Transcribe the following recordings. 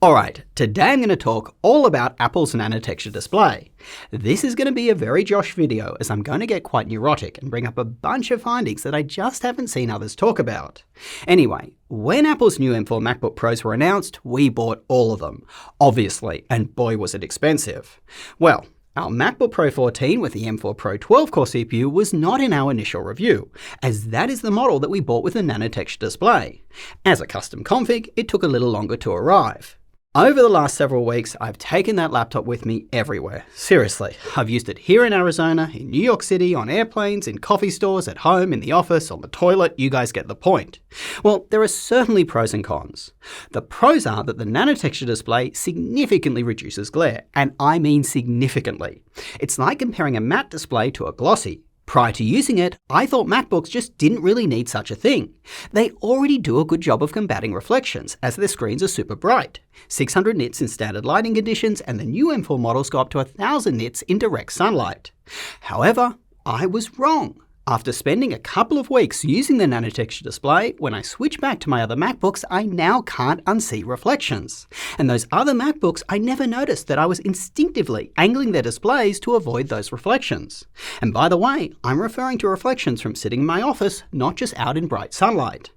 Alright, today I'm going to talk all about Apple's Nanotexture display. This is going to be a very Josh video as I'm going to get quite neurotic and bring up a bunch of findings that I just haven't seen others talk about. Anyway, when Apple's new M4 MacBook Pros were announced, we bought all of them, obviously, and boy was it expensive. Well, our MacBook Pro 14 with the M4 Pro 12-core CPU was not in our initial review, as that is the model that we bought with the Nanotexture display. As a custom config, it took a little longer to arrive. Over the last several weeks, I've taken that laptop with me everywhere. Seriously, I've used it here in Arizona, in New York City, on airplanes, in coffee stores, at home, in the office, on the toilet, you guys get the point. Well, there are certainly pros and cons. The pros are that the Nanotexture display significantly reduces glare, and I mean significantly. It's like comparing a matte display to a glossy. Prior to using it, I thought MacBooks just didn't really need such a thing. They already do a good job of combating reflections, as their screens are super bright. 600 nits in standard lighting conditions, and the new M4 models go up to 1000 nits in direct sunlight. However, I was wrong. After spending a couple of weeks using the Nanotexture display, when I switch back to my other MacBooks, I now can't unsee reflections. And those other MacBooks, I never noticed that I was instinctively angling their displays to avoid those reflections. And by the way, I'm referring to reflections from sitting in my office, not just out in bright sunlight.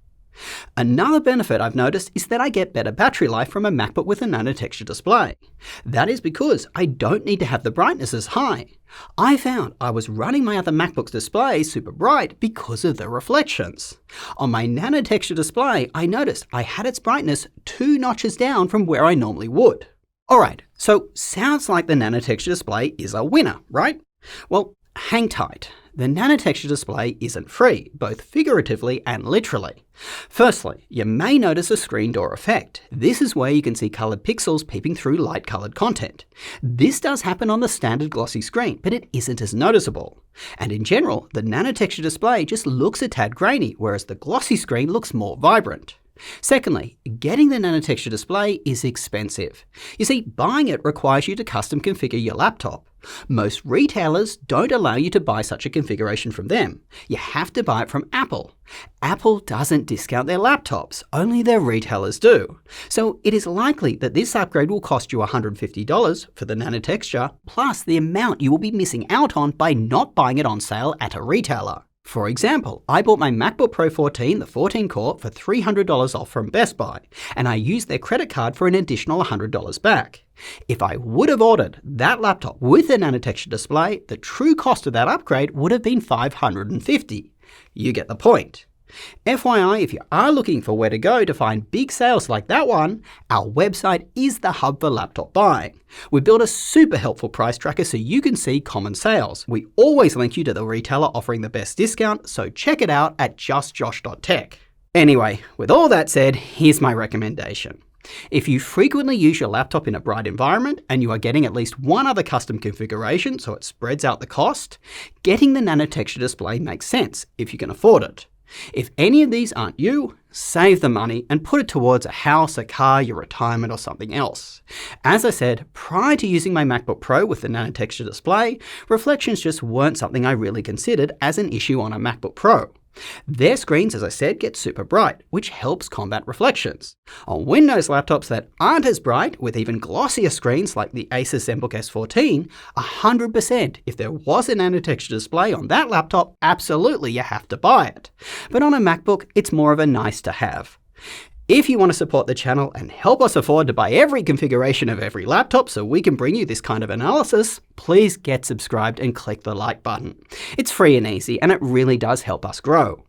Another benefit I've noticed is that I get better battery life from a MacBook with a Nanotexture display. That is because I don't need to have the brightness as high. I found I was running my other MacBook's display super bright because of the reflections. On my Nanotexture display, I noticed I had its brightness 2 notches down from where I normally would. Alright, so sounds like the Nanotexture display is a winner, right? Well, hang tight. The Nanotexture display isn't free, both figuratively and literally. Firstly, you may notice a screen door effect. This is where you can see coloured pixels peeping through light-coloured content. This does happen on the standard glossy screen, but it isn't as noticeable. And in general, the Nanotexture display just looks a tad grainy, whereas the glossy screen looks more vibrant. Secondly, getting the Nanotexture display is expensive. You see, buying it requires you to custom configure your laptop. Most retailers don't allow you to buy such a configuration from them. You have to buy it from Apple. Apple doesn't discount their laptops, only their retailers do. So it is likely that this upgrade will cost you $150 for the Nanotexture, plus the amount you will be missing out on by not buying it on sale at a retailer. For example, I bought my MacBook Pro 14, the 14-core, for $300 off from Best Buy, and I used their credit card for an additional $100 back. If I would have ordered that laptop with a Nanotexture display, the true cost of that upgrade would have been $550. You get the point. FYI, if you are looking for where to go to find big sales like that one, our website is the hub for laptop buying. We built a super helpful price tracker so you can see common sales. We always link you to the retailer offering the best discount, so check it out at justjosh.tech. Anyway, with all that said, here's my recommendation. If you frequently use your laptop in a bright environment and you are getting at least one other custom configuration so it spreads out the cost, getting the Nanotexture display makes sense if you can afford it. If any of these aren't you, save the money and put it towards a house, a car, your retirement or something else. As I said, prior to using my MacBook Pro with the Nanotexture display, reflections just weren't something I really considered as an issue on a MacBook Pro. Their screens, as I said, get super bright, which helps combat reflections. On Windows laptops that aren't as bright, with even glossier screens like the Asus ZenBook S14, 100% if there was a Nanotexture display on that laptop, absolutely you have to buy it. But on a MacBook, it's more of a nice to have. If you want to support the channel and help us afford to buy every configuration of every laptop so we can bring you this kind of analysis, please get subscribed and click the like button. It's free and easy, and it really does help us grow.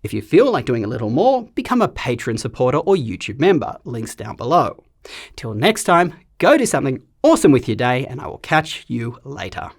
If you feel like doing a little more, become a Patreon supporter or YouTube member, links down below. Till next time, go do something awesome with your day, and I will catch you later.